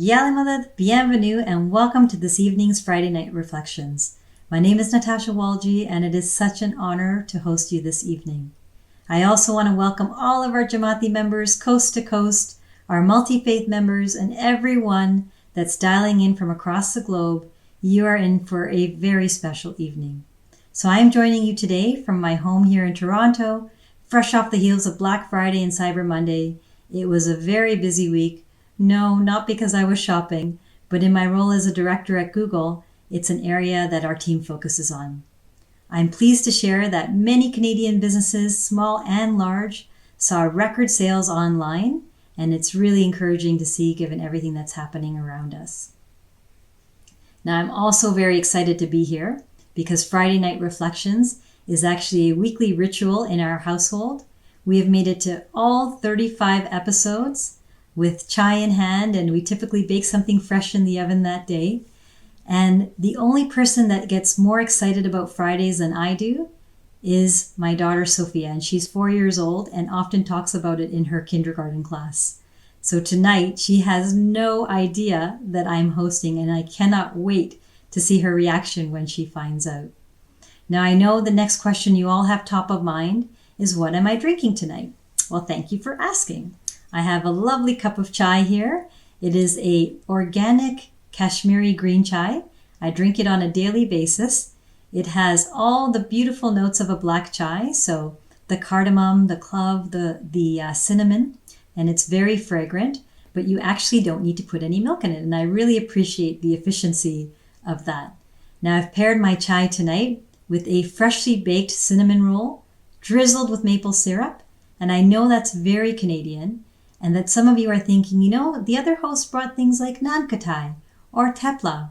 Yalimadad, bienvenue, and welcome to this evening's Friday Night Reflections. My name is Natasha Walji, and it is such an honor to host you this evening. I also want to welcome all of our Jamaati members coast to coast, our multi-faith members, and everyone that's dialing in from across the globe. You are in for a very special evening. So I am joining you today from my home here in Toronto, fresh off the heels of Black Friday and Cyber Monday. It was a very busy week. No, not because I was shopping, but in my role as a director at Google, it's an area that our team focuses on. I'm pleased to share that many Canadian businesses, small and large, saw record sales online, and it's really encouraging to see given everything that's happening around us. Now, I'm also very excited to be here because Friday Night Reflections is actually a weekly ritual in our household. We have made it to all 35 episodes with chai in hand, and we typically bake something fresh in the oven that day. And the only person that gets more excited about Fridays than I do is my daughter Sophia, and she's 4 years old and often talks about it in her kindergarten class. So tonight she has no idea that I'm hosting, and I cannot wait to see her reaction when she finds out. Now, I know the next question you all have top of mind is, what am I drinking tonight? Well, thank you for asking. I have a lovely cup of chai here. It is a organic Kashmiri green chai. I drink it on a daily basis. It has all the beautiful notes of a black chai, so the cardamom, the clove, the cinnamon, and it's very fragrant, but you actually don't need to put any milk in it, and I really appreciate the efficiency of that. Now, I've paired my chai tonight with a freshly baked cinnamon roll drizzled with maple syrup, and I know that's very Canadian, and that some of you are thinking, the other hosts brought things like naan katai or tepla.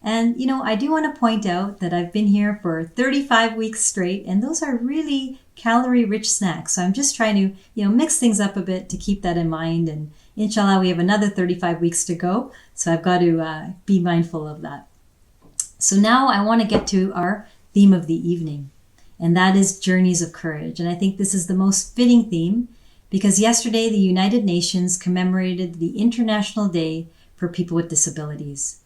And, I do want to point out that I've been here for 35 weeks straight, and those are really calorie-rich snacks. So I'm just trying to, mix things up a bit to keep that in mind. And inshallah, we have another 35 weeks to go. So I've got to be mindful of that. So now I want to get to our theme of the evening, and that is Journeys of Courage. And I think this is the most fitting theme because yesterday the United Nations commemorated the International Day for People with Disabilities.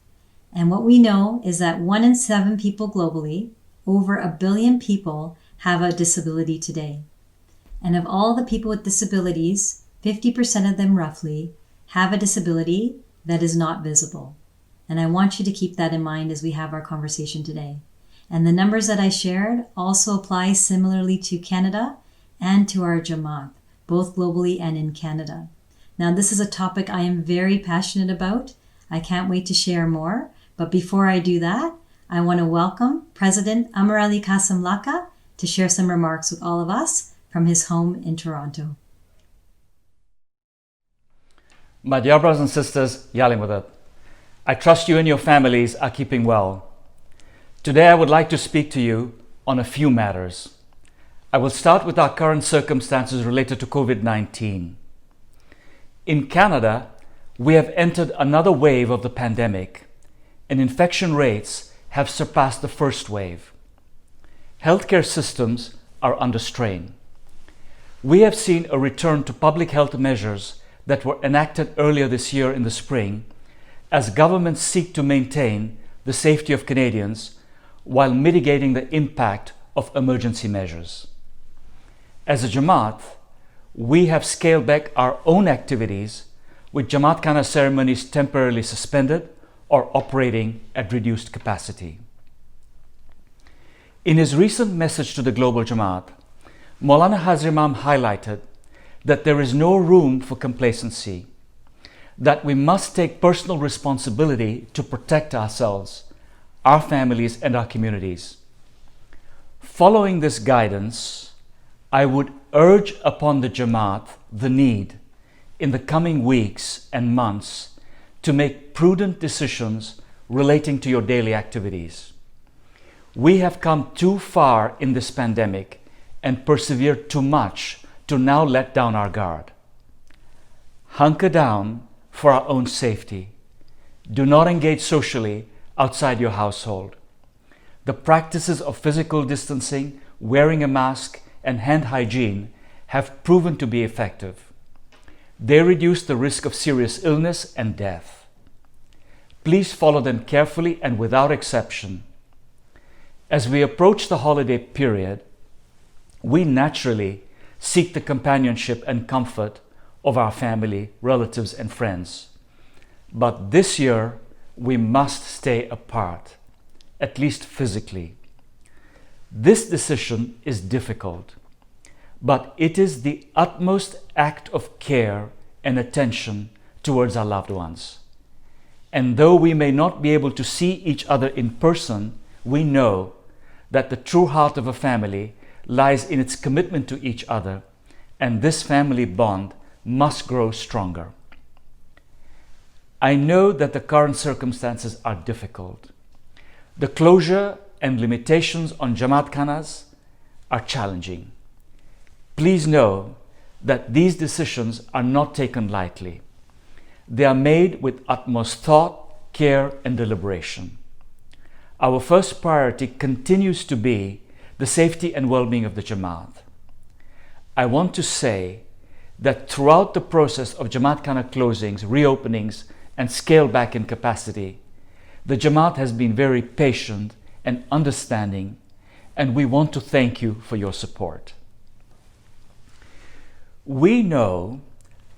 And what we know is that 1 in 7 people globally, over 1 billion people, have a disability today. And of all the people with disabilities, 50% of them roughly have a disability that is not visible. And I want you to keep that in mind as we have our conversation today. And the numbers that I shared also apply similarly to Canada and to our Jamaat, both globally and in Canada. Now, this is a topic I am very passionate about. I can't wait to share more. But before I do that, I want to welcome President Amar Ali Kasim Laka to share some remarks with all of us from his home in Toronto. My dear brothers and sisters, Yalimadad, I trust you and your families are keeping well. Today I would like to speak to you on a few matters. I will start with our current circumstances related to COVID-19. In Canada, we have entered another wave of the pandemic, and infection rates have surpassed the first wave. Healthcare systems are under strain. We have seen a return to public health measures that were enacted earlier this year in the spring as governments seek to maintain the safety of Canadians while mitigating the impact of emergency measures. As a Jamaat, we have scaled back our own activities with Jamaat Khana ceremonies temporarily suspended or operating at reduced capacity. In his recent message to the Global Jamaat, Maulana Hazir Imam highlighted that there is no room for complacency, that we must take personal responsibility to protect ourselves, our families, and our communities. Following this guidance, I would urge upon the Jamaat the need in the coming weeks and months to make prudent decisions relating to your daily activities. We have come too far in this pandemic and persevered too much to now let down our guard. Hunker down for our own safety. Do not engage socially outside your household. The practices of physical distancing, wearing a mask, and hand hygiene have proven to be effective. They reduce the risk of serious illness and death. Please follow them carefully and without exception. As we approach the holiday period, we naturally seek the companionship and comfort of our family, relatives, and friends. But this year, we must stay apart, at least physically. This decision is difficult, but it is the utmost act of care and attention towards our loved ones. And though we may not be able to see each other in person, we know that the true heart of a family lies in its commitment to each other, and this family bond must grow stronger. I know that the current circumstances are difficult. The closure and limitations on Jamaat Khanas are challenging. Please know that these decisions are not taken lightly. They are made with utmost thought, care, and deliberation. Our first priority continues to be the safety and well-being of the Jamaat. I want to say that throughout the process of Jamaat Khana closings, reopenings, and scale back in capacity, the Jamaat has been very patient and understanding, and we want to thank you for your support. We know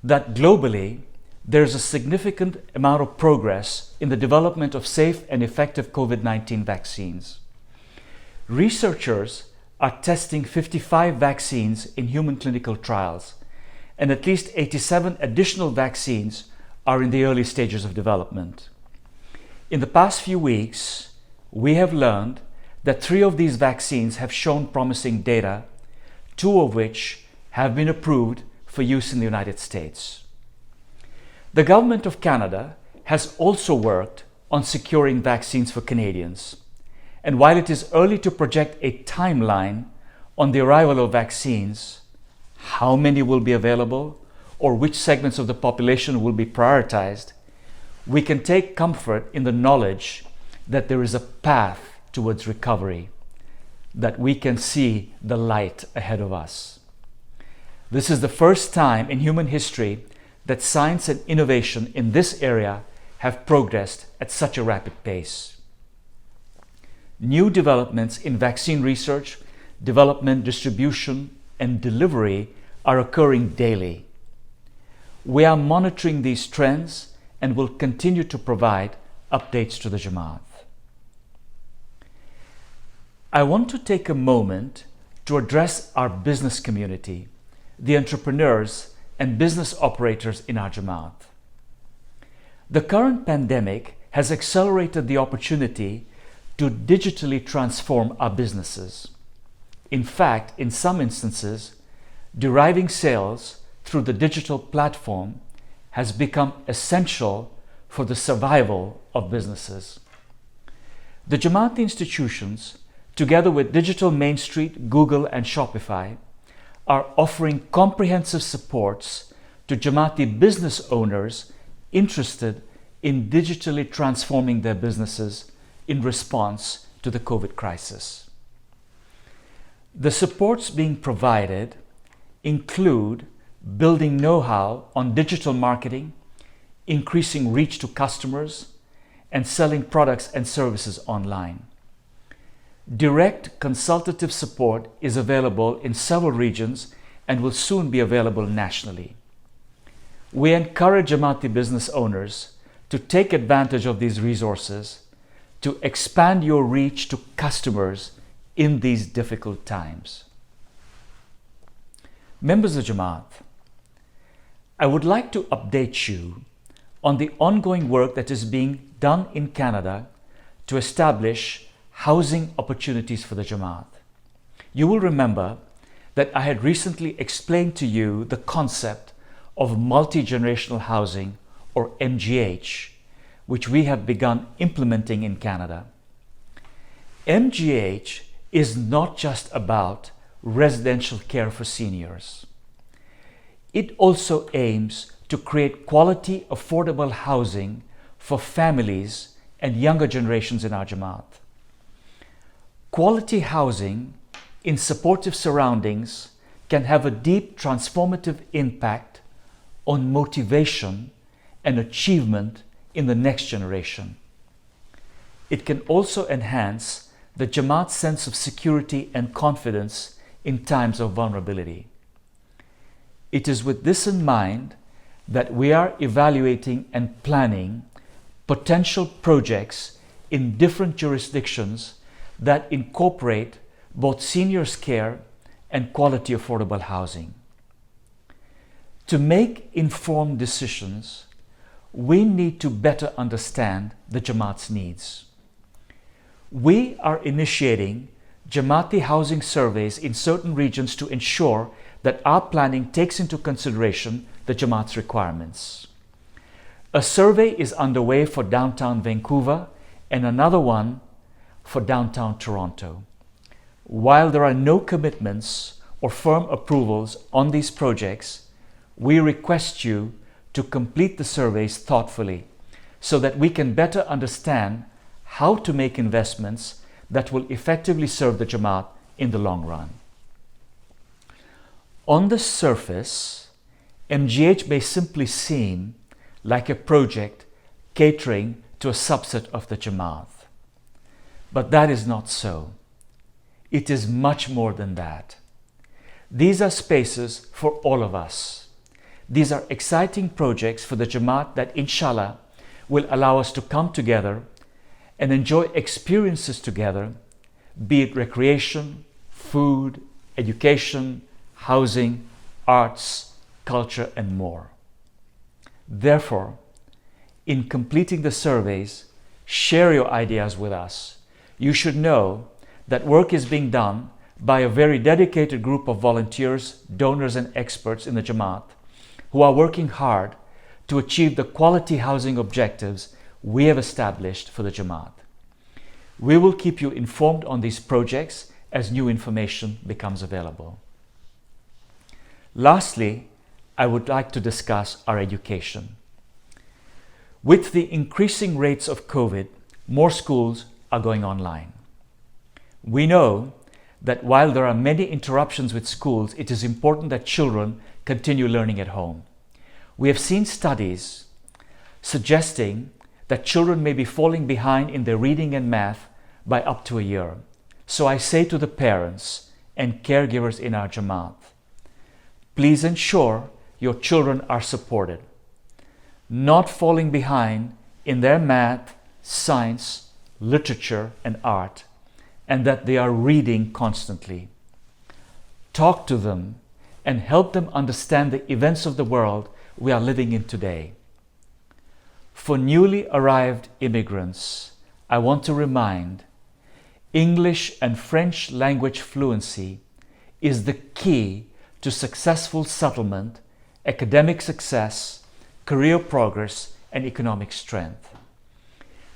that globally there is a significant amount of progress in the development of safe and effective COVID-19 vaccines. Researchers are testing 55 vaccines in human clinical trials, and at least 87 additional vaccines are in the early stages of development. In the past few weeks, we have learned that 3 of these vaccines have shown promising data, 2 of which have been approved for use in the United States. The Government of Canada has also worked on securing vaccines for Canadians. And while it is early to project a timeline on the arrival of vaccines, how many will be available, or which segments of the population will be prioritized, we can take comfort in the knowledge that there is a path towards recovery, that we can see the light ahead of us. This is the first time in human history that science and innovation in this area have progressed at such a rapid pace. New developments in vaccine research, development, distribution, and delivery are occurring daily. We are monitoring these trends and will continue to provide updates to the Jamaat. I want to take a moment to address our business community, the entrepreneurs and business operators in our Jamaat. The current pandemic has accelerated the opportunity to digitally transform our businesses. In fact, in some instances, deriving sales through the digital platform has become essential for the survival of businesses. The Jamaat institutions, together with Digital Main Street, Google, and Shopify, are offering comprehensive supports to Jamaati business owners interested in digitally transforming their businesses in response to the COVID crisis. The supports being provided include building know-how on digital marketing, increasing reach to customers, and selling products and services online. Direct consultative support is available in several regions and will soon be available nationally. We encourage Jamaati business owners to take advantage of these resources to expand your reach to customers in these difficult times. Members of Jamaat, I would like to update you on the ongoing work that is being done in Canada to establish housing opportunities for the Jamaat. You will remember that I had recently explained to you the concept of multi-generational housing, or MGH, which we have begun implementing in Canada. MGH is not just about residential care for seniors. It also aims to create quality, affordable housing for families and younger generations in our Jamaat. Quality housing in supportive surroundings can have a deep transformative impact on motivation and achievement in the next generation. It can also enhance the Jamaat's sense of security and confidence in times of vulnerability. It is with this in mind that we are evaluating and planning potential projects in different jurisdictions that incorporate both seniors' care and quality affordable housing. To make informed decisions, we need to better understand the Jamaat's needs. We are initiating Jamaati housing surveys in certain regions to ensure that our planning takes into consideration the Jamaat's requirements. A survey is underway for downtown Vancouver and another one for downtown Toronto. While there are no commitments or firm approvals on these projects, we request you to complete the surveys thoughtfully so that we can better understand how to make investments that will effectively serve the Jamaat in the long run. On the surface, MGH may simply seem like a project catering to a subset of the Jamaat. But that is not so. It is much more than that. These are spaces for all of us. These are exciting projects for the Jamaat that, inshallah, will allow us to come together and enjoy experiences together, be it recreation, food, education, housing, arts, culture, and more. Therefore, in completing the surveys, share your ideas with us. You should know that work is being done by a very dedicated group of volunteers, donors, and experts in the Jamaat who are working hard to achieve the quality housing objectives we have established for the Jamaat. We will keep you informed on these projects as new information becomes available. Lastly, I would like to discuss our education. With the increasing rates of COVID, more schools are going online. We know that while there are many interruptions with schools, it is important that children continue learning at home. We have seen studies suggesting that children may be falling behind in their reading and math by up to a year. So I say to the parents and caregivers in our Jamaat, please ensure your children are supported, not falling behind in their math, science, literature, and art, and that they are reading constantly. Talk to them and help them understand the events of the world we are living in today. For newly arrived immigrants, I want to remind English and French language fluency is the key to successful settlement, academic success, career progress, and economic strength.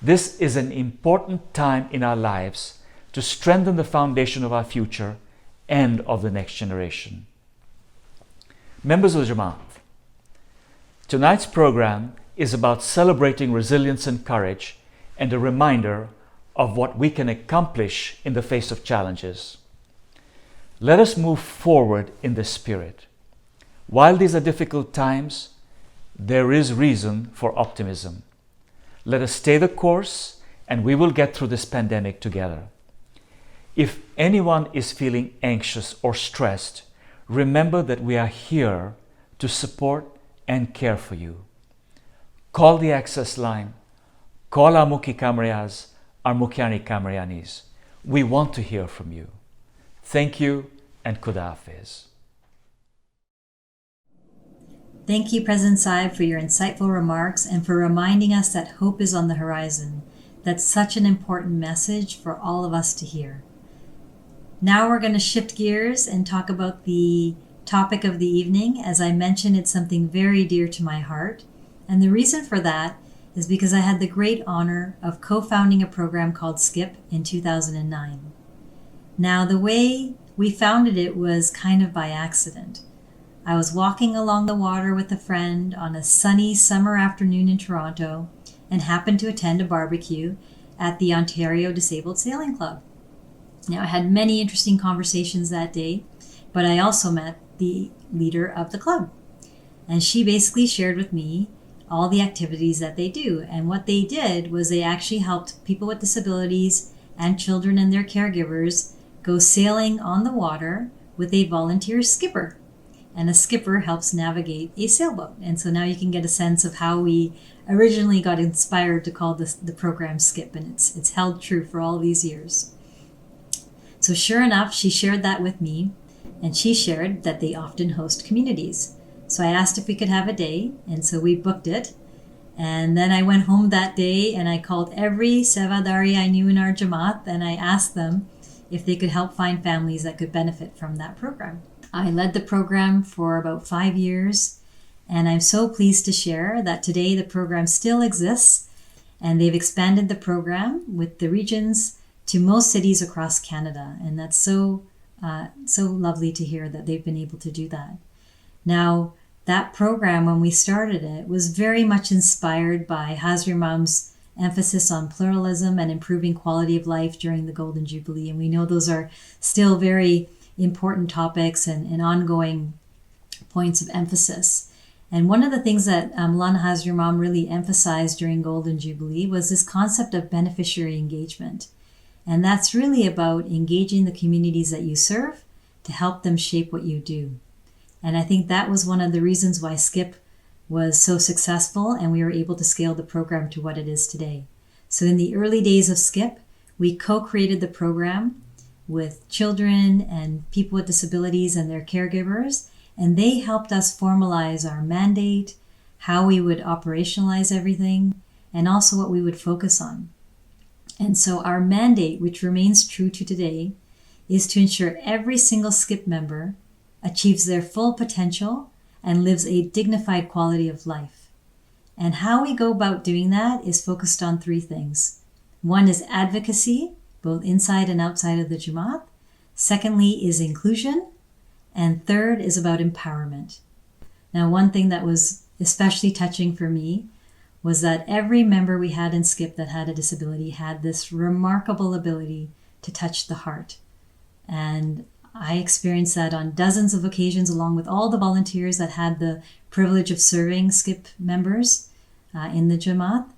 This is an important time in our lives to strengthen the foundation of our future and of the next generation. Members of the Jamaat, tonight's program is about celebrating resilience and courage and a reminder of what we can accomplish in the face of challenges. Let us move forward in this spirit. While these are difficult times, there is reason for optimism. Let us stay the course and we will get through this pandemic together. If anyone is feeling anxious or stressed, remember that we are here to support and care for you. Call the access line. Call our Mukhi Kamriyas, our Mukhiani Kamriyanis. We want to hear from you. Thank you and Khuda Hafiz. Thank you, President Saib, for your insightful remarks and for reminding us that hope is on the horizon. That's such an important message for all of us to hear. Now we're going to shift gears and talk about the topic of the evening. As I mentioned, it's something very dear to my heart. And the reason for that is because I had the great honor of co-founding a program called SKIP in 2009. Now, the way we founded it was kind of by accident. I was walking along the water with a friend on a sunny summer afternoon in Toronto and happened to attend a barbecue at the Ontario Disabled Sailing Club. Now, I had many interesting conversations that day, but I also met the leader of the club. And she basically shared with me all the activities that they do. And what they did was they actually helped people with disabilities and children and their caregivers go sailing on the water with a volunteer skipper. And a skipper helps navigate a sailboat. And so now you can get a sense of how we originally got inspired to call the program Skip, and it's held true for all these years. So sure enough, she shared that with me, and she shared that they often host communities. So I asked if we could have a day, and so we booked it. And then I went home that day and I called every Sevadari I knew in our Jamaat, and I asked them if they could help find families that could benefit from that program. I led the program for about 5 years, and I'm so pleased to share that today the program still exists, and they've expanded the program with the regions to most cities across Canada. And that's so lovely to hear that they've been able to do that. Now, that program, when we started it, was very much inspired by Hazrat Imam's emphasis on pluralism and improving quality of life during the Golden Jubilee. And we know those are still very important topics and ongoing points of emphasis. And one of the things that Maulana Hazrat Imam really emphasized during Golden Jubilee was this concept of beneficiary engagement. And that's really about engaging the communities that you serve to help them shape what you do. And I think that was one of the reasons why Skip was so successful, and we were able to scale the program to what it is today. So in the early days of Skip, we co-created the program with children and people with disabilities and their caregivers, and they helped us formalize our mandate, how we would operationalize everything, and also what we would focus on. And so our mandate, which remains true to today, is to ensure every single Skip member achieves their full potential and lives a dignified quality of life. And how we go about doing that is focused on 3 things. One is advocacy, both inside and outside of the Jamaat. Secondly is inclusion. And third is about empowerment. Now, one thing that was especially touching for me was that every member we had in Skip that had a disability had this remarkable ability to touch the heart. And I experienced that on dozens of occasions, along with all the volunteers that had the privilege of serving Skip members in the Jamaat.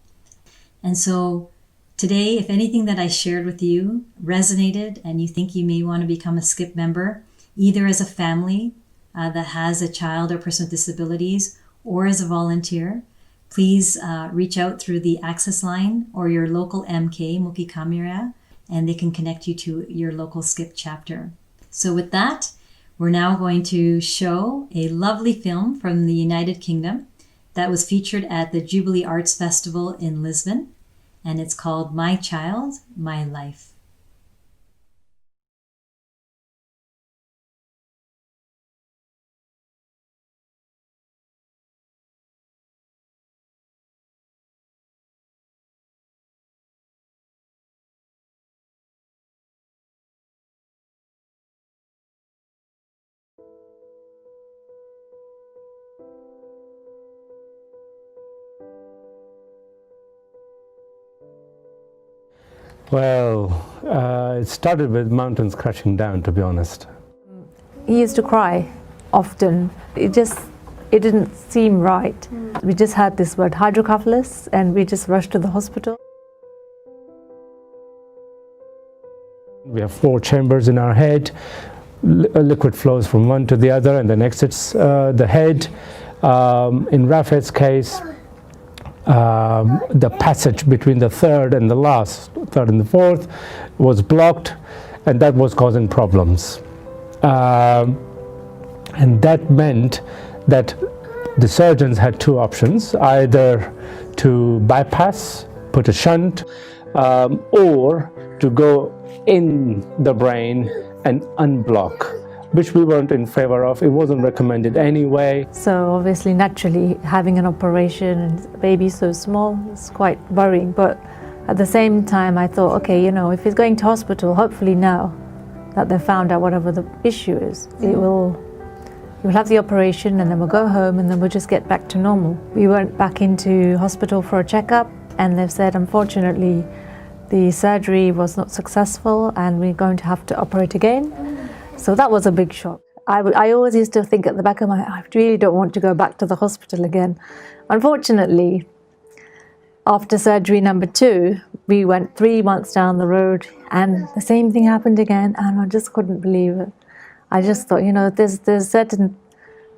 And so today, if anything that I shared with you resonated and you think you may want to become a Skip member, either as a family that has a child or person with disabilities or as a volunteer, please reach out through the access line or your local MK, Muki Kamira, and they can connect you to your local Skip chapter. So with that, we're now going to show a lovely film from the United Kingdom that was featured at the Jubilee Arts Festival in Lisbon, and it's called My Child, My Life. Well, it started with mountains crashing down, to be honest. He used to cry often. It didn't seem right. We just had this word hydrocephalus, and we just rushed to the hospital. We have 4 chambers in our head. Liquid flows from one to the other and then exits the head. In Rafet's case, the passage between the third and the fourth was blocked, and that was causing problems. And that meant that the surgeons had 2 options: either to bypass, put a shunt, or to go in the brain and unblock, which we weren't in favor of. It wasn't recommended anyway. So obviously, naturally, having an operation and a baby so small is quite worrying. But at the same time, I thought, okay, if he's going to hospital, hopefully now that they've found out whatever the issue is, we'll have the operation and then we'll go home and then we'll just get back to normal. We went back into hospital for a checkup, and they've said, unfortunately, the surgery was not successful and we're going to have to operate again. So that was a big shock. I always used to think at the back of my head, I really don't want to go back to the hospital again. Unfortunately, after surgery number 2, we went 3 months down the road and the same thing happened again, and I just couldn't believe it. I just thought, there's a certain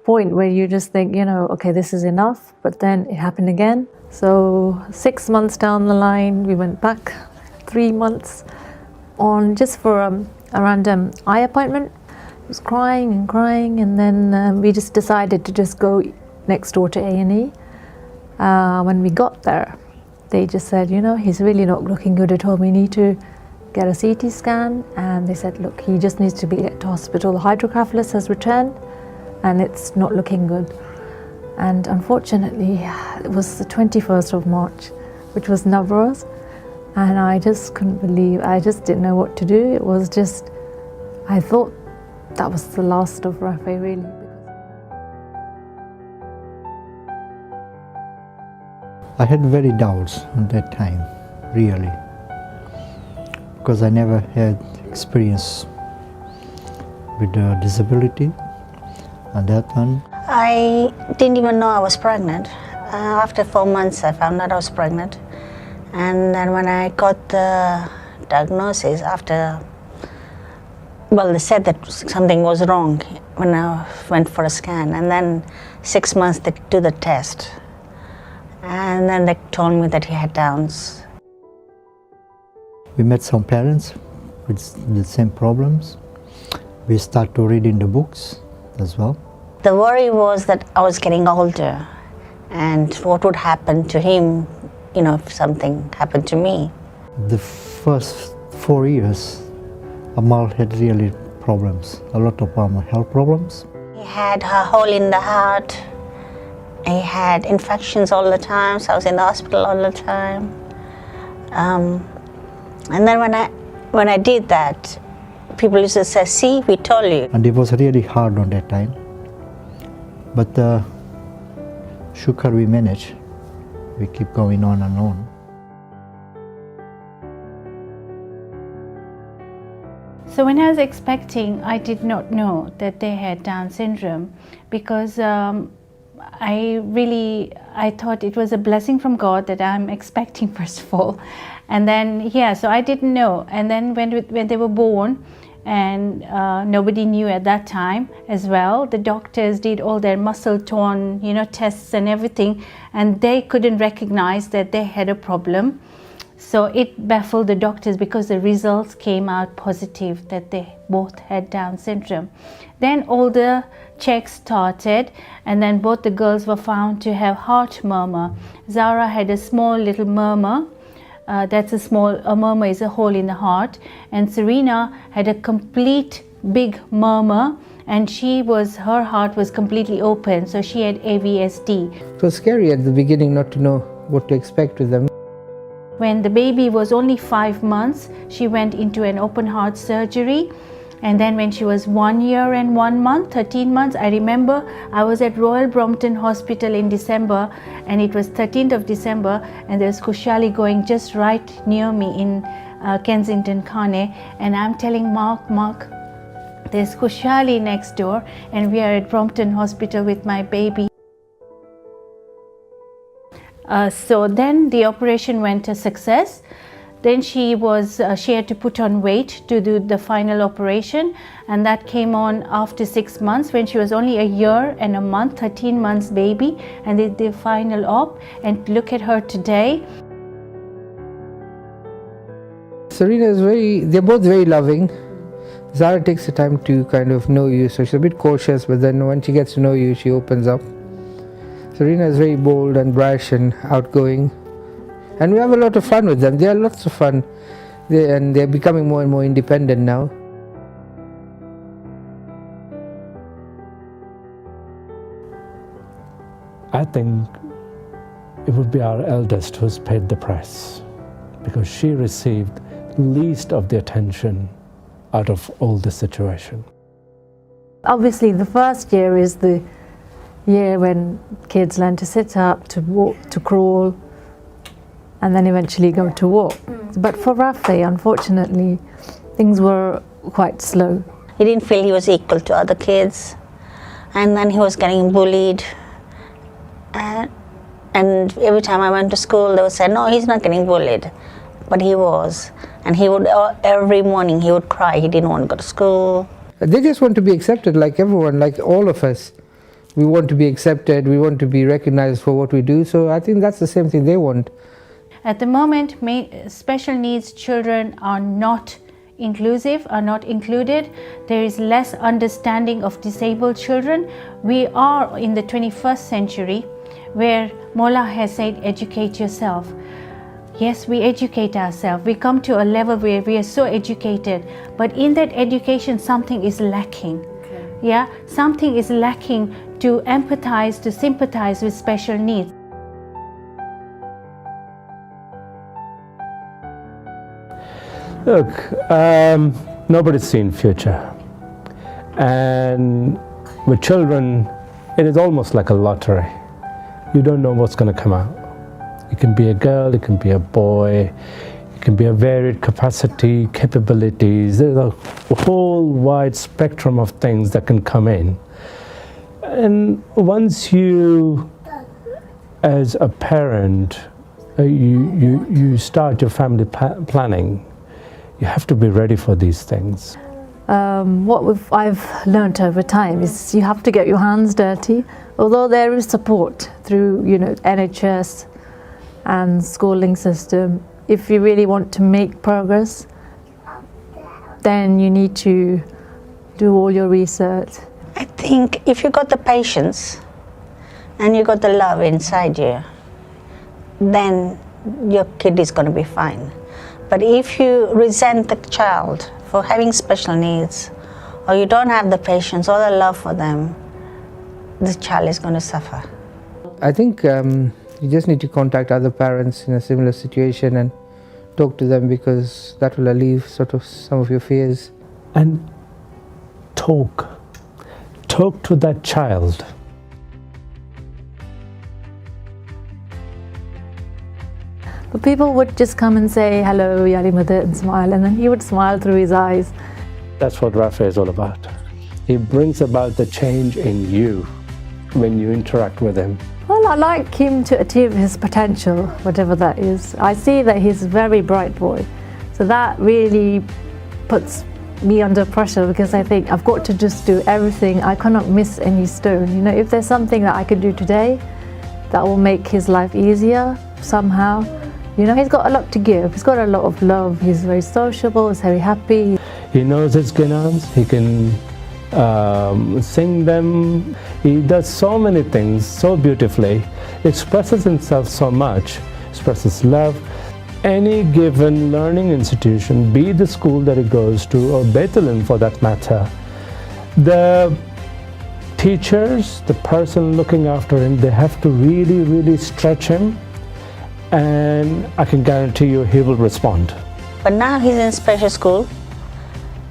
point where you just think, okay, this is enough, but then it happened again. So 6 months down the line, we went back 3 months on just for a random eye appointment. I was crying and crying, and then we just decided to just go next door to A&E. When we got there, they just said, he's really not looking good at all. We need to get a CT scan. And they said, look, he just needs to be at hospital. The hydrocephalus has returned and it's not looking good. And unfortunately, it was the 21st of March, which was Navroz. And I just couldn't believe, I just didn't know what to do. It was just, I thought that was the last of Rafi, really. I had very doubts at that time, really, because I never had experience with a disability, and that one. I didn't even know I was pregnant. After 4 months, I found out I was pregnant, and then when I got the diagnosis they said that something was wrong when I went for a scan, and then 6 months they do the test. And then they told me that he had Downs. We met some parents with the same problems. We started to read in the books as well. The worry was that I was getting older and what would happen to him, if something happened to me. The first 4 years, Amal had really problems, a lot of health problems. He had a hole in the heart. He had infections all the time, so I was in the hospital all the time. And then when I did that, people used to say, see, we told you. And it was really hard on that time. But Shukar, we managed. We keep going on and on. So when I was expecting, I did not know that they had Down syndrome, because I thought it was a blessing from God that I'm expecting, first of all. And then, so I didn't know. And then when they were born, and nobody knew at that time as well, the doctors did all their muscle tone, tests and everything, and they couldn't recognize that they had a problem. So it baffled the doctors because the results came out positive that they both had Down syndrome. Then all the checks started, and then both the girls were found to have heart murmur. Zara had a small little murmur. A murmur is a hole in the heart. And Serena had a complete big murmur, and her heart was completely open, so she had AVSD. It was scary at the beginning not to know what to expect with them. When the baby was only 5 months, she went into an open heart surgery. And then when she was 1 year and 1 month, 13 months, I remember I was at Royal Brompton Hospital in December, and it was 13th of December, and there's Khushali going just right near me in Kensington Khane, and I'm telling Mark, there's Khushali next door, and we are at Brompton Hospital with my baby. So then the operation went a success. Then she had to put on weight to do the final operation, and that came on after 6 months when she was only 1 year and 1 month, 13 months baby, and they did the final op. And look at her today. Serena they're both very loving. Zara takes the time to kind of know you, so she's a bit cautious, but then when she gets to know you, she opens up. Serena is very bold and brash and outgoing. And we have a lot of fun with them. They are lots of fun. They're becoming more and more independent now. I think it would be our eldest who's paid the price, because she received least of the attention out of all the situation. Obviously, the first year is the year when kids learn to sit up, to walk, to crawl, and then eventually go to walk. But for Rafi, unfortunately, things were quite slow. He didn't feel he was equal to other kids. And then he was getting bullied. And every time I went to school, they would say, no, he's not getting bullied. But he was. And he would, every morning he would cry. He didn't want to go to school. They just want to be accepted like everyone, like all of us. We want to be accepted, we want to be recognized for what we do. So I think that's the same thing they want. At the moment, special needs children are not inclusive, are not included. There is less understanding of disabled children. We are in the 21st century where Mola has said, educate yourself. Yes, we educate ourselves. We come to a level where we are so educated, but in that education, something is lacking. Okay. Yeah, something is lacking to empathize, to sympathize with special needs. Look, nobody's seen future. And with children, it is almost like a lottery. You don't know what's going to come out. It can be a girl, it can be a boy, it can be a varied capacity, capabilities. There's a whole wide spectrum of things that can come in. And once you, as a parent, you start your family planning, you have to be ready for these things. I've learnt over time is you have to get your hands dirty. Although there is support through, NHS and schooling system, if you really want to make progress, then you need to do all your research. I think if you got the patience and you got the love inside you, then your kid is going to be fine. But if you resent the child for having special needs, or you don't have the patience or the love for them, the child is going to suffer. I think you just need to contact other parents in a similar situation and talk to them, because that will alleviate sort of some of your fears. And talk to that child. But people would just come and say, hello, Yalimudit, and smile, and then he would smile through his eyes. That's what Rafa is all about. He brings about the change in you when you interact with him. Well, I like him to achieve his potential, whatever that is. I see that he's a very bright boy. So that really puts me under pressure, because I think I've got to just do everything. I cannot miss any stone. If there's something that I can do today that will make his life easier somehow. He's got a lot to give. He's got a lot of love. He's very sociable. He's very happy. He knows his gunans. He can sing them. He does so many things so beautifully. Expresses himself so much. Expresses love. Any given learning institution, be the school that he goes to, or Bethlehem for that matter, the teachers, the person looking after him, they have to really, really stretch him. And I can guarantee you he will respond. But now he's in special school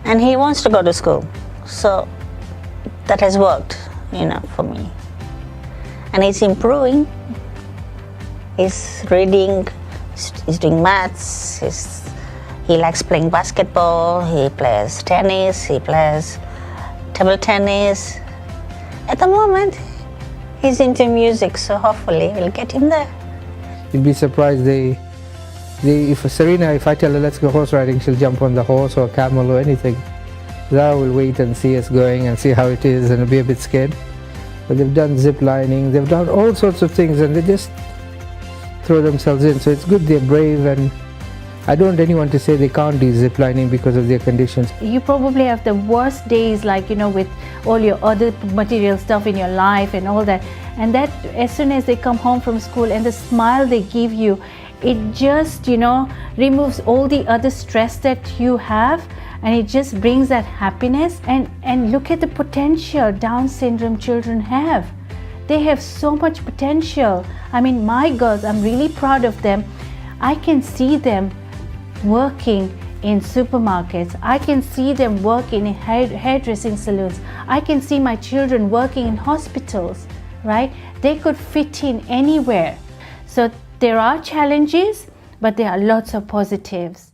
and he wants to go to school. So that has worked, for me. And he's improving. He's reading, he's doing maths, he likes playing basketball, he plays tennis, he plays table tennis. At the moment, he's into music, so hopefully we'll get him there. You'd be surprised, if Serena, if I tell her let's go horse riding, she'll jump on the horse or camel or anything. Zara will wait and see us going and see how it is and be a bit scared. But they've done zip lining, they've done all sorts of things, and they just throw themselves in. So it's good they're brave, and I don't want anyone to say they can't do zip lining because of their conditions. You probably have the worst days, with all your other material stuff in your life and all that. And that, as soon as they come home from school and the smile they give you, it just, removes all the other stress that you have, and it just brings that happiness. And look at the potential Down syndrome children have. They have so much potential. My girls, I'm really proud of them. I can see them working in supermarkets. I can see them working in hairdressing salons. I can see my children working in hospitals, right? They could fit in anywhere. So there are challenges, but there are lots of positives.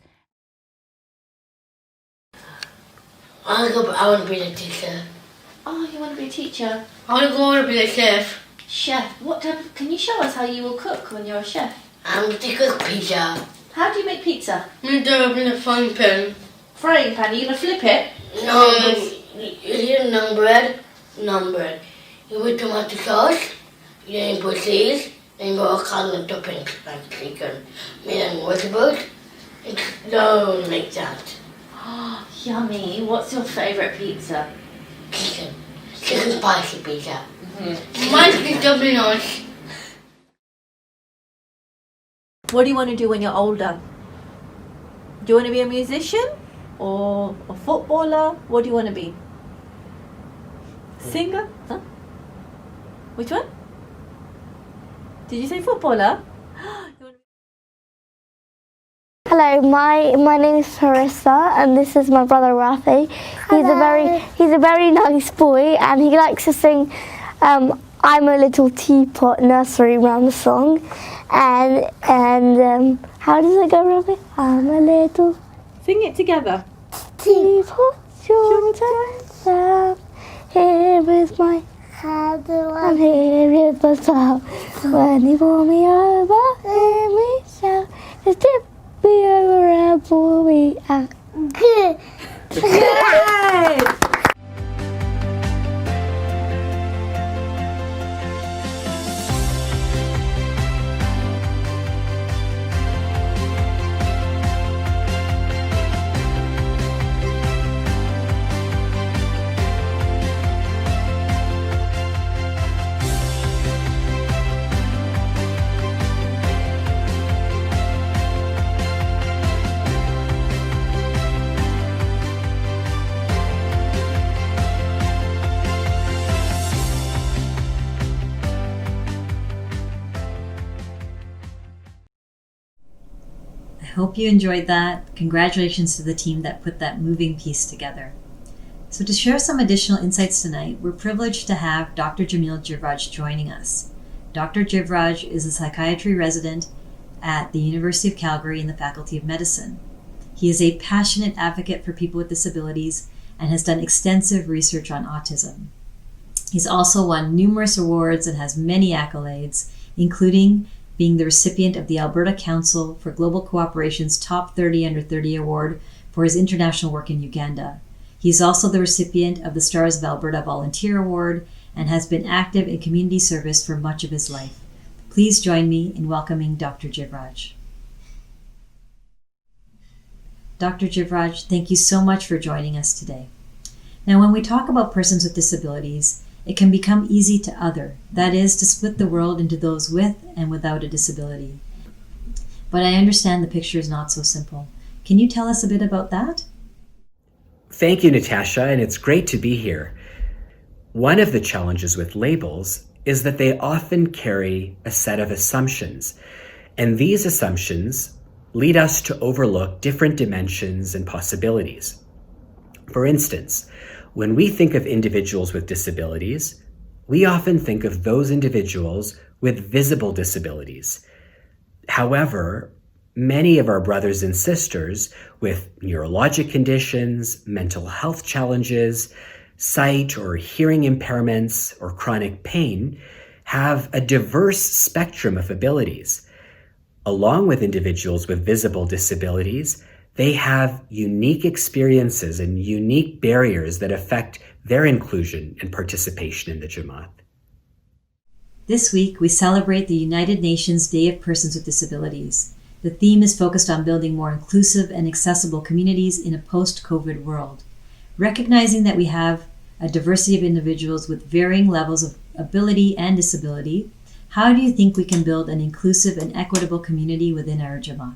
I want to be the teacher. Oh, you want to be a teacher? I want to be the chef. Chef. What type? Can you show us how you will cook when you're a chef? I'm going to cook pizza. How do you make pizza? I'm going to do it in a frying pan. Frying pan. Are you gonna flip it? No, you need naan bread. Naan bread. You put tomato sauce. Then you put cheese. Then you put all kinds of toppings like chicken, meat and vegetables. It's so like that. Oh, yummy. What's your favourite pizza? Chicken. Chicken spicy pizza. Mine's is double nice. What do you want to do when you're older? Do you want to be a musician or a footballer? What do you want to be? Singer? Huh? Which one? Did you say footballer? Hello, my name is Harissa, and this is my brother Rafi. He's a very nice boy, and he likes to sing "I'm a Little Teapot" nursery rhyme song. And how does it go, Rafi? I'm a little. Sing it together. Teapot, your turn down. Here is my hand, and here is my spout. When you pull me over, hear me shout. Just tip me over and pull me out. Good. Yay! Hope you enjoyed that. Congratulations to the team that put that moving piece together. So to share some additional insights tonight, we're privileged to have Dr. Jamil Jivraj joining us. Dr. Jivraj is a psychiatry resident at the University of Calgary in the Faculty of Medicine. He is a passionate advocate for people with disabilities and has done extensive research on autism. He's also won numerous awards and has many accolades, including being the recipient of the Alberta Council for Global Cooperation's Top 30 Under 30 Award for his international work in Uganda. He's also the recipient of the Stars of Alberta Volunteer Award and has been active in community service for much of his life. Please join me in welcoming Dr. Jivraj. Dr. Jivraj, thank you so much for joining us today. Now, when we talk about persons with disabilities, it can become easy to other, that is, to split the world into those with and without a disability. But I understand the picture is not so simple. Can you tell us a bit about that? Thank you, Natasha, and it's great to be here. One of the challenges with labels is that they often carry a set of assumptions, and these assumptions lead us to overlook different dimensions and possibilities. For instance, when we think of individuals with disabilities, we often think of those individuals with visible disabilities. However, many of our brothers and sisters with neurologic conditions, mental health challenges, sight or hearing impairments, or chronic pain have a diverse spectrum of abilities. Along with individuals with visible disabilities, they have unique experiences and unique barriers that affect their inclusion and participation in the Jamaat. This week, we celebrate the United Nations Day of Persons with Disabilities. The theme is focused on building more inclusive and accessible communities in a post-COVID world. Recognizing that we have a diversity of individuals with varying levels of ability and disability, how do you think we can build an inclusive and equitable community within our Jamaat?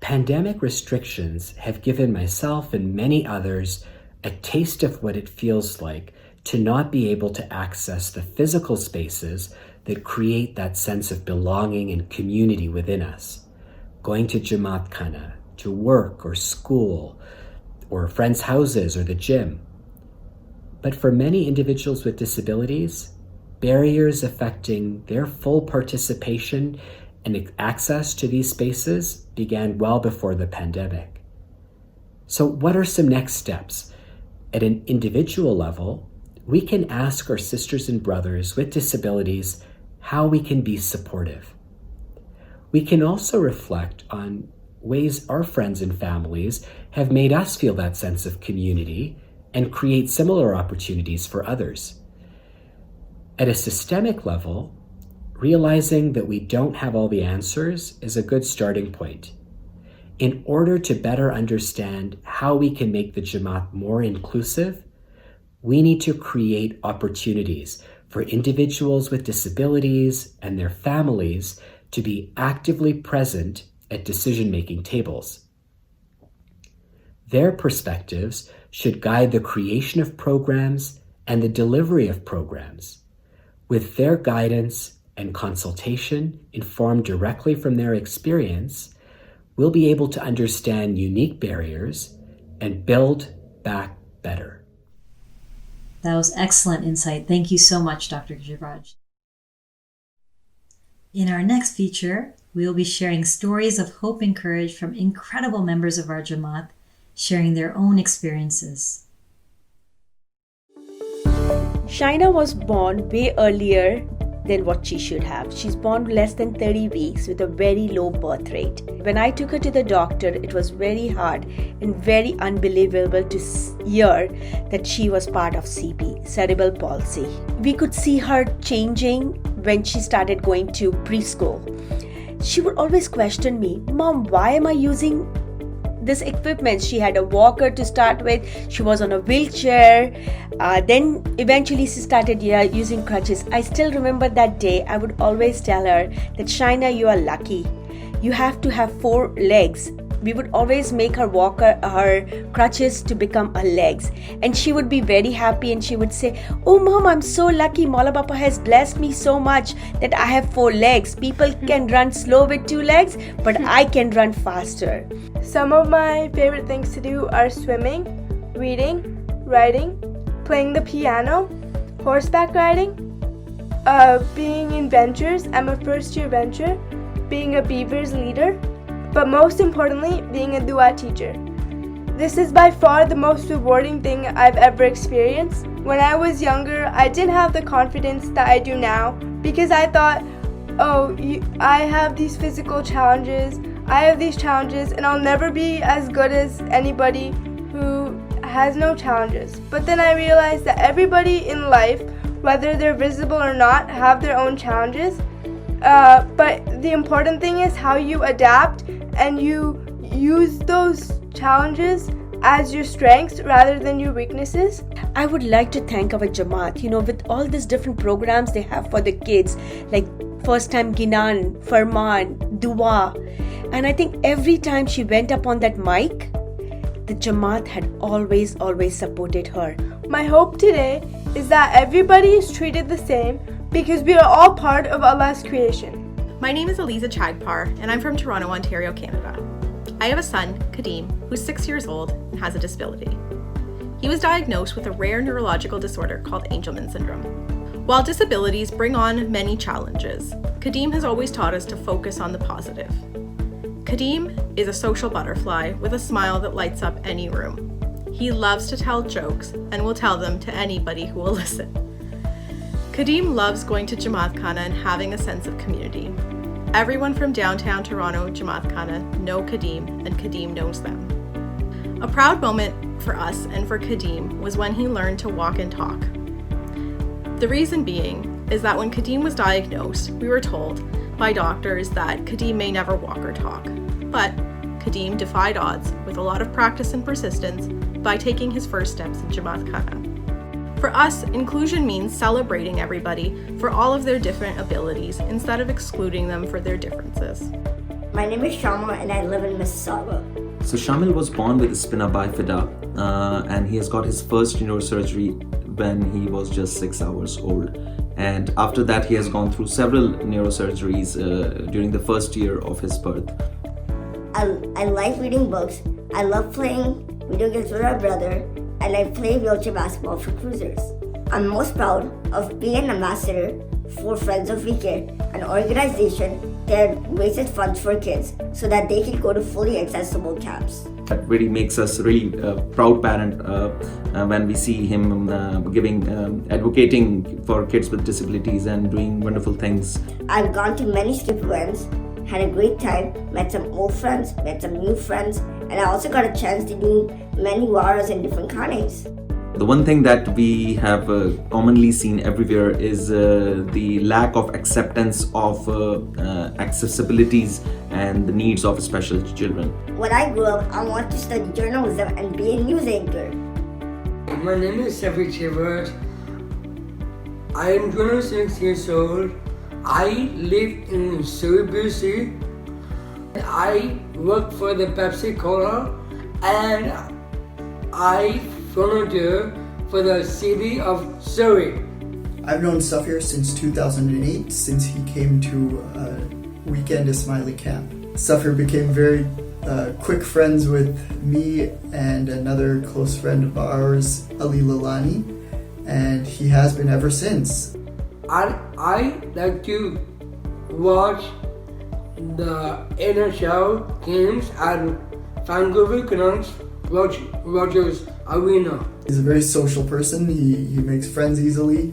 Pandemic restrictions have given myself and many others a taste of what it feels like to not be able to access the physical spaces that create that sense of belonging and community within us. Going to Jamaat Khana, to work or school, or friends' houses or the gym. But for many individuals with disabilities, barriers affecting their full participation and access to these spaces began well before the pandemic. So what are some next steps At an individual level, we can ask our sisters and brothers with disabilities how we can be supportive. We can also reflect on ways our friends and families have made us feel that sense of community and create similar opportunities for others. At a systemic level, realizing that we don't have all the answers is a good starting point. In order to better understand how we can make the Jamaat more inclusive, we need to create opportunities for individuals with disabilities and their families to be actively present at decision-making tables. Their perspectives should guide the creation of programs and the delivery of programs. With their guidance and consultation informed directly from their experience, we'll be able to understand unique barriers and build back better. That was excellent insight. Thank you so much, Dr. Jivraj. In our next feature, we will be sharing stories of hope and courage from incredible members of our Jamaat, sharing their own experiences. Shaina was born way earlier than what she should have. She's born less than 30 weeks with a very low birth rate. When I took her to the doctor, it was very hard and very unbelievable to hear that she was part of CP, cerebral palsy. We could see her changing when she started going to preschool. She would always question me, "Mom, why am I using this equipment?" She had a walker to start with. She was on a wheelchair. Then eventually she started using crutches. I still remember that day. I would always tell her that, "Shaina, you are lucky. You have to have 4 legs." We would always make her her crutches to become her legs. And she would be very happy and she would say, "Oh Mom, I'm so lucky. Maula Papa has blessed me so much that I have 4 legs. People can run slow with 2 legs, but I can run faster." Some of my favorite things to do are swimming, reading, writing, playing the piano, horseback riding, being in ventures. I'm a first-year venture, being a Beavers leader, but most importantly, being a dua teacher. This is by far the most rewarding thing I've ever experienced. When I was younger, I didn't have the confidence that I do now because I thought, I have these physical challenges, I have these challenges, and I'll never be as good as anybody who has no challenges. But then I realized that everybody in life, whether they're visible or not, have their own challenges. But the important thing is how you adapt and you use those challenges as your strengths rather than your weaknesses. I would like to thank our Jamaat, with all these different programs they have for the kids, like First Time Ginan, Farman, Dua. And I think every time she went up on that mic, the Jamaat had always supported her. My hope today is that everybody is treated the same because we are all part of Allah's creation. My name is Eliza Chagpar, and I'm from Toronto, Ontario, Canada. I have a son, Kadeem, who's 6 years old and has a disability. He was diagnosed with a rare neurological disorder called Angelman syndrome. While disabilities bring on many challenges, Kadeem has always taught us to focus on the positive. Kadeem is a social butterfly with a smile that lights up any room. He loves to tell jokes and will tell them to anybody who will listen. Kadeem loves going to Jamaat Khana and having a sense of community. Everyone from downtown Toronto, Jamaat Khana, know Kadeem, and Kadeem knows them. A proud moment for us and for Kadeem was when he learned to walk and talk. The reason being is that when Kadeem was diagnosed, we were told by doctors that Kadeem may never walk or talk. But Kadeem defied odds with a lot of practice and persistence by taking his first steps in Jamaat Khana. For us, inclusion means celebrating everybody for all of their different abilities instead of excluding them for their differences. My name is Shamil and I live in Mississauga. So Shamil was born with spina bifida and he has got his first neurosurgery when he was just 6 hours old. And after that, he has gone through several neurosurgeries during the first year of his birth. I like reading books. I love playing video games with our brother. And I play wheelchair basketball for Cruisers. I'm most proud of being an ambassador for Friends of We Care, an organization that raises funds for kids so that they can go to fully accessible camps. That really makes us really proud parent when we see him advocating for kids with disabilities and doing wonderful things. I've gone to many strip events, had a great time, met some old friends, met some new friends, and I also got a chance to do many wars in different khanes. The one thing that we have commonly seen everywhere is the lack of acceptance of accessibilities and the needs of special children. When I grew up, I wanted to study journalism and be a news anchor. My name is Safi Chevert. I am 26 years old. I live in Surrey, BC. I work for the Pepsi Cola and I volunteer for the city of Surrey. I've known Safir since 2008, since he came to Weekend Ismaili Camp. Safir became very quick friends with me and another close friend of ours, Ali Lalani, and he has been ever since. I like to watch the NHL games at Vancouver Canucks Rogers Arena. He's a very social person. He makes friends easily.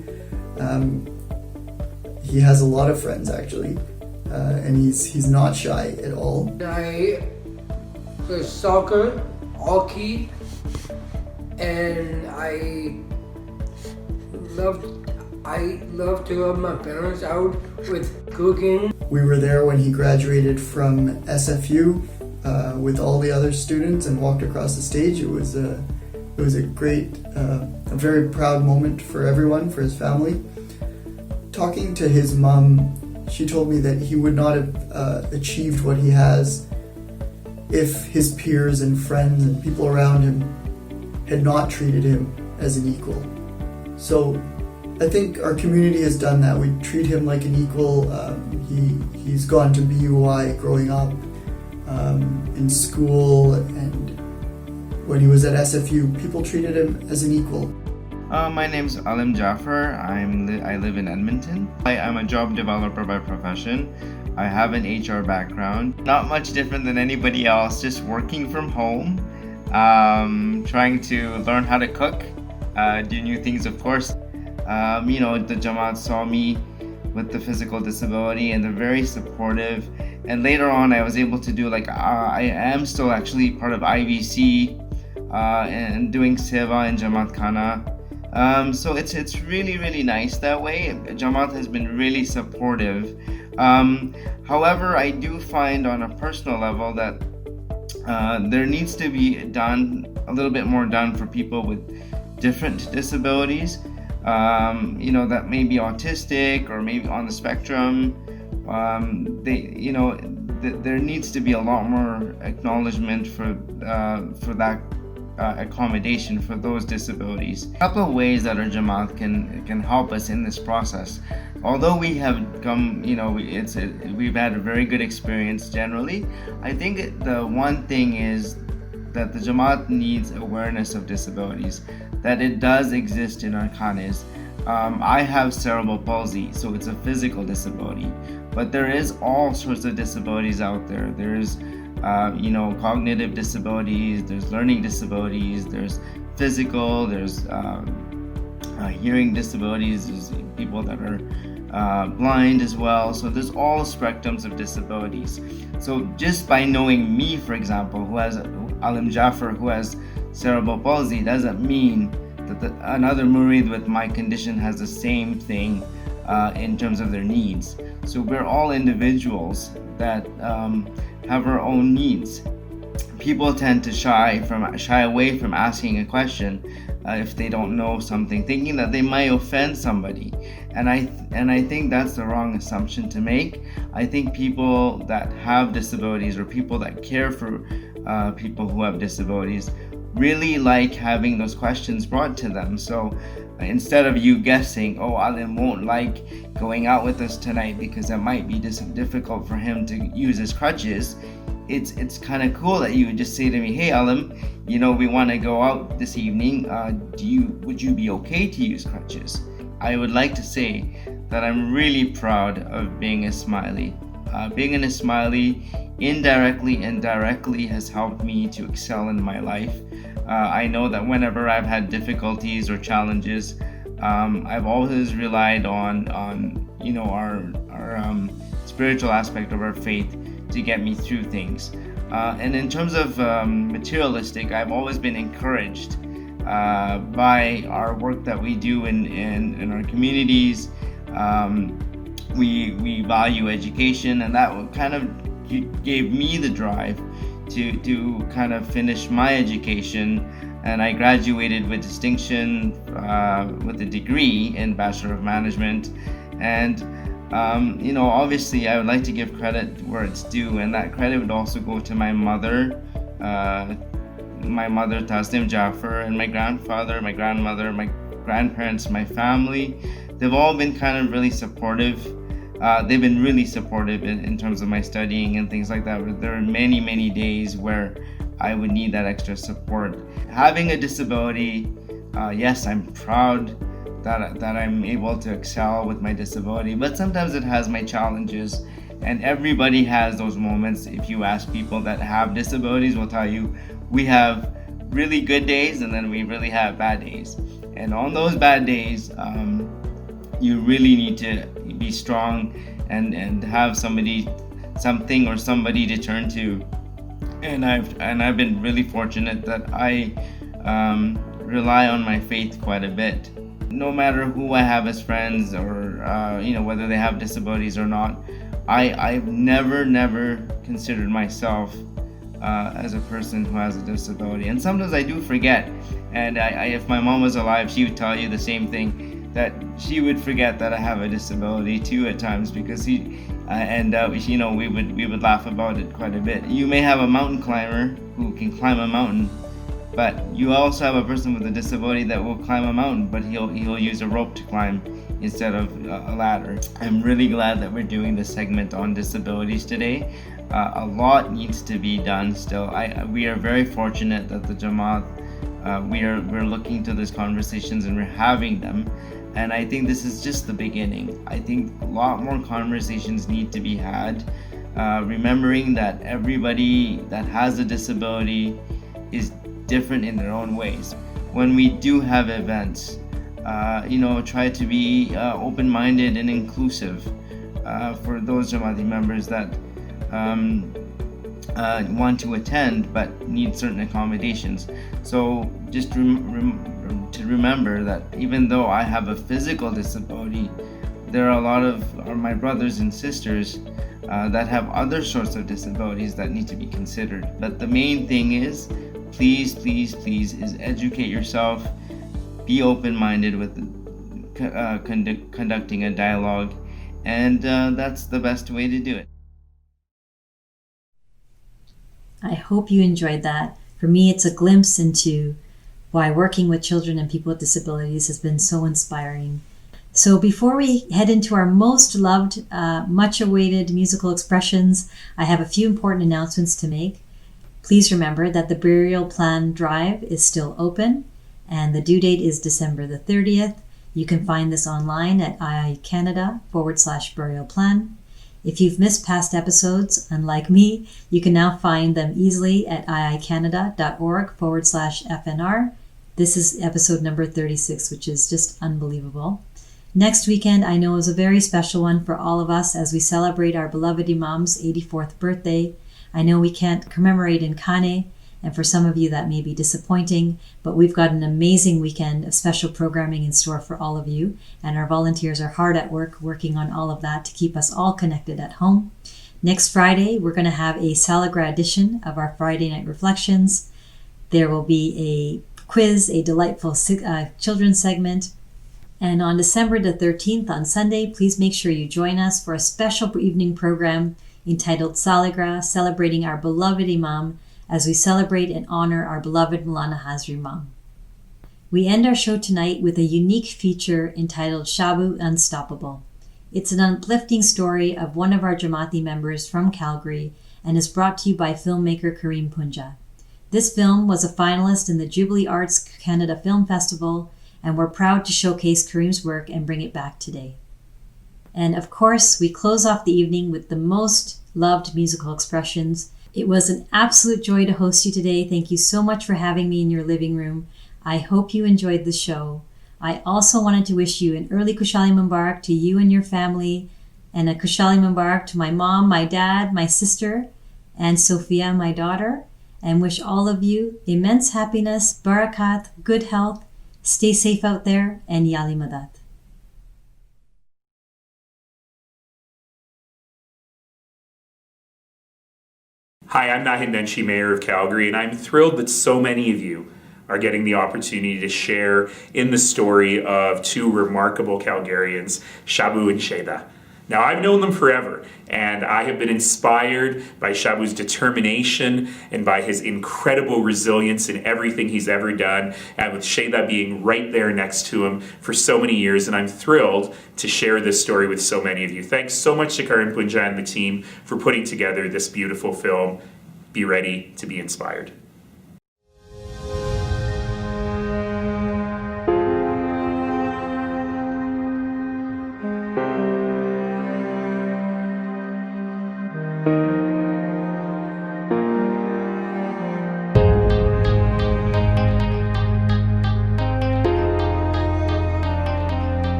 He has a lot of friends actually, and he's not shy at all. I play soccer, hockey, and I love to help my parents out with cooking. We were there when he graduated from SFU with all the other students and walked across the stage. It was a great, a very proud moment for everyone, for his family. Talking to his mom, she told me that he would not have achieved what he has if his peers and friends and people around him had not treated him as an equal. So I think our community has done that. We treat him like an equal. He's gone to BUI growing up, in school, and when he was at SFU, people treated him as an equal. My name's Alim Jaffer. I live in Edmonton. I'm a job developer by profession. I have an HR background. Not much different than anybody else, just working from home, trying to learn how to cook, do new things, of course. The Jamaat saw me with the physical disability and they're very supportive. And later on, I was able to do I am still actually part of IVC and doing Seva in Jamaat Khana. So it's really, really nice that way. Jamaat has been really supportive. However, I do find on a personal level that there needs to be a little bit more done for people with different disabilities. That may be autistic or maybe on the spectrum. There needs to be a lot more acknowledgement for that accommodation for those disabilities. A couple of ways that our Jamaat can help us in this process. Although we have come, we've had a very good experience generally. I think the one thing is that the Jamaat needs awareness of disabilities, that it does exist in our khanes. I have cerebral palsy, so it's a physical disability, but there is all sorts of disabilities out there. There's cognitive disabilities, there's learning disabilities, there's physical, there's hearing disabilities, there's people that are blind as well. So there's all spectrums of disabilities. So just by knowing me, for example, who has Alim Jaffer, who has cerebral palsy, doesn't mean that another murid with my condition has the same thing in terms of their needs. So we're all individuals that have our own needs. People tend to shy away from asking a question if they don't know something, thinking that they might offend somebody. And I think that's the wrong assumption to make. I think people that have disabilities or people that care for people who have disabilities really like having those questions brought to them. So instead of you guessing, Alim won't like going out with us tonight because it might be difficult for him to use his crutches, it's kind of cool that you would just say to me, hey Alim, we want to go out this evening. Would you be okay to use crutches? I would like to say that I'm really proud of being Ismaili. Being an Ismaili indirectly and directly has helped me to excel in my life. I know that whenever I've had difficulties or challenges, I've always relied on our spiritual aspect of our faith to get me through things. And in terms of materialistic, I've always been encouraged by our work that we do in our communities. We value education, and that kind of gave me the drive to kind of finish my education. And I graduated with distinction with a degree in Bachelor of Management. And obviously I would like to give credit where it's due, and that credit would also go to my mother, Tasnim Jaffer, and my grandfather, my grandmother, my grandparents, my family. They've all been kind of really supportive. They've been really supportive in terms of my studying and things like that. But there are many, many days where I would need that extra support. Having a disability, yes, I'm proud that I'm able to excel with my disability, but sometimes it has my challenges, and everybody has those moments. If you ask people that have disabilities, will tell you we have really good days and then we really have bad days. And on those bad days, you really need to be strong and have something or somebody to turn to. And I've been really fortunate that I rely on my faith quite a bit. No matter who I have as friends, or whether they have disabilities or not, I've never considered myself as a person who has a disability. And sometimes I do forget. And if my mom was alive, she would tell you the same thing, that she would forget that I have a disability too at times, because we would laugh about it quite a bit. You may have a mountain climber who can climb a mountain, but you also have a person with a disability that will climb a mountain, but he'll use a rope to climb instead of a ladder. I'm really glad that we're doing this segment on disabilities today. A lot needs to be done still. We are very fortunate that the Jamaat, we're looking to these conversations and we're having them. And I think this is just the beginning. I think a lot more conversations need to be had, remembering that everybody that has a disability is different in their own ways. When we do have events, try to be open-minded and inclusive for those Jamaati members that want to attend but need certain accommodations. So just to remember that even though I have a physical disability, there are a lot of my brothers and sisters that have other sorts of disabilities that need to be considered. But the main thing is, please is educate yourself, be open-minded with conducting a dialogue, and that's the best way to do it. I hope you enjoyed that. For me, it's a glimpse into why working with children and people with disabilities has been so inspiring. So before we head into our most loved, much awaited musical expressions, I have a few important announcements to make. Please remember that the Burial Plan Drive is still open, and the due date is December the 30th. You can find this online at iicanada.com/burial plan. If you've missed past episodes, unlike me, you can now find them easily at iicanada.org/FNR. This is episode number 36, which is just unbelievable. Next weekend, I know, is a very special one for all of us as we celebrate our beloved Imam's 84th birthday. I know we can't commemorate in Kane, and for some of you that may be disappointing, but we've got an amazing weekend of special programming in store for all of you, and our volunteers are hard at work working on all of that to keep us all connected at home. Next Friday, we're going to have a Salagra edition of our Friday Night Reflections. There will be a quiz, a delightful children's segment. And on December the 13th, on Sunday, please make sure you join us for a special evening program entitled Salagra, celebrating our beloved Imam, as we celebrate and honor our beloved Maulana Hazri Imam. We end our show tonight with a unique feature entitled Shabu Unstoppable. It's an uplifting story of one of our Jamaati members from Calgary and is brought to you by filmmaker Kareem Punja. This film was a finalist in the Jubilee Arts Canada Film Festival, and we're proud to showcase Kareem's work and bring it back today. And of course, we close off the evening with the most loved musical expressions. It was an absolute joy to host you today. Thank you so much for having me in your living room. I hope you enjoyed the show. I also wanted to wish you an early Kushali Mubarak to you and your family, and a Kushali Mubarak to my mom, my dad, my sister, and Sophia, my daughter, and wish all of you immense happiness, barakat, good health, stay safe out there, and Yali Madat. Hi, I'm Nahin Denshi, Mayor of Calgary, and I'm thrilled that so many of you are getting the opportunity to share in the story of two remarkable Calgarians, Shabu and Sheda. Now, I've known them forever, and I have been inspired by Shabu's determination and by his incredible resilience in everything he's ever done, and with Sheda being right there next to him for so many years, and I'm thrilled to share this story with so many of you. Thanks so much to Karan Punja and the team for putting together this beautiful film. Be ready to be inspired.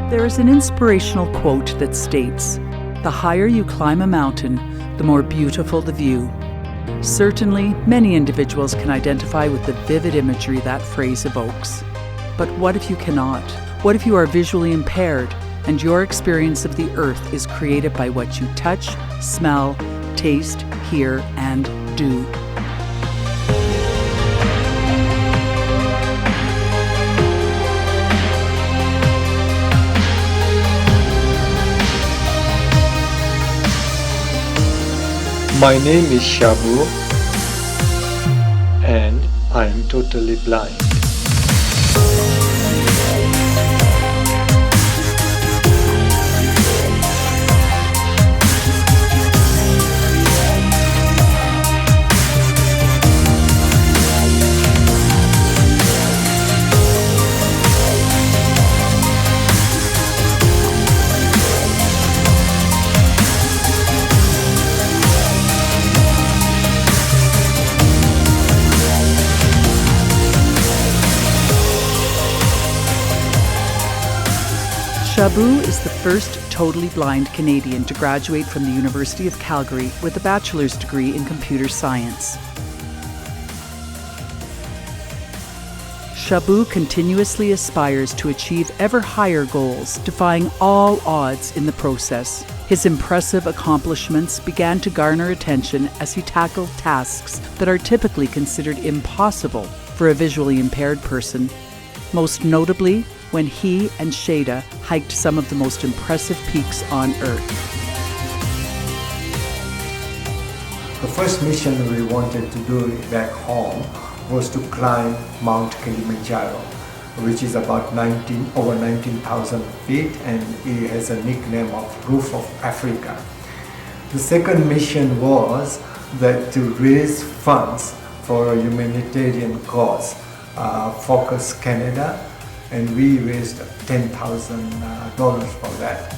There is an inspirational quote that states, "The higher you climb a mountain, the more beautiful the view." Certainly, many individuals can identify with the vivid imagery that phrase evokes. But what if you cannot? What if you are visually impaired and your experience of the earth is created by what you touch, smell, taste, hear, and do? My name is Shabu, and I am totally blind. Shabu is the first totally blind Canadian to graduate from the University of Calgary with a bachelor's degree in computer science. Shabu continuously aspires to achieve ever higher goals, defying all odds in the process. His impressive accomplishments began to garner attention as he tackled tasks that are typically considered impossible for a visually impaired person, most notably when he and Sheda hiked some of the most impressive peaks on Earth. The first mission we wanted to do back home was to climb Mount Kilimanjaro, which is about over 19,000 feet, and it has a nickname of Roof of Africa. The second mission was that to raise funds for a humanitarian cause, Focus Canada, and we raised $10,000 for that.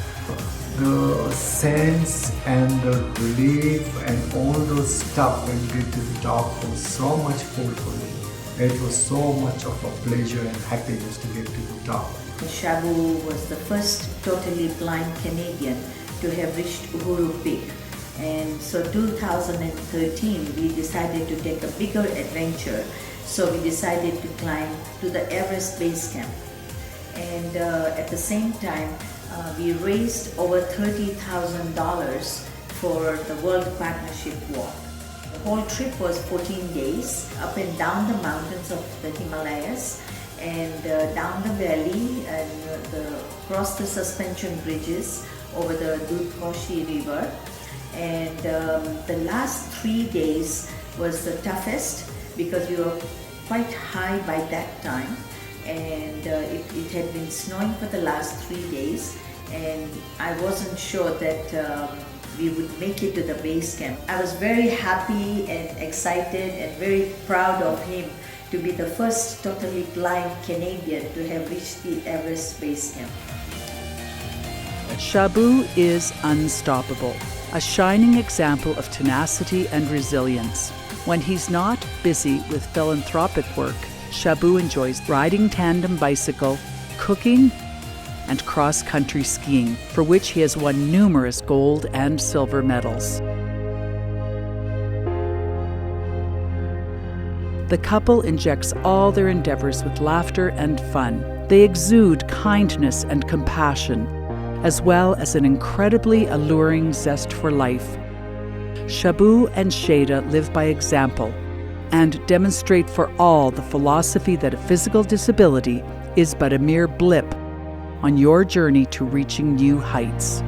The sense and the relief and all those stuff when we get to the top was so much fulfilling. It was so much of a pleasure and happiness to get to the top. Shabu was the first totally blind Canadian to have reached Uhuru Peak. And so 2013 we decided to take a bigger adventure. So we decided to climb to the Everest Base Camp. And at the same time, we raised over $30,000 for the World Partnership Walk. The whole trip was 14 days, up and down the mountains of the Himalayas, and down the valley, and across the suspension bridges over the Dudh Koshi River. And the last 3 days was the toughest because we were quite high by that time, and it had been snowing for the last 3 days, and I wasn't sure that we would make it to the base camp. I was very happy and excited and very proud of him to be the first totally blind Canadian to have reached the Everest Base Camp. Shabu is unstoppable, a shining example of tenacity and resilience. When he's not busy with philanthropic work, Shabu enjoys riding tandem bicycle, cooking, and cross-country skiing, for which he has won numerous gold and silver medals. The couple injects all their endeavors with laughter and fun. They exude kindness and compassion, as well as an incredibly alluring zest for life. Shabu and Shada live by example and demonstrate for all the philosophy that a physical disability is but a mere blip on your journey to reaching new heights.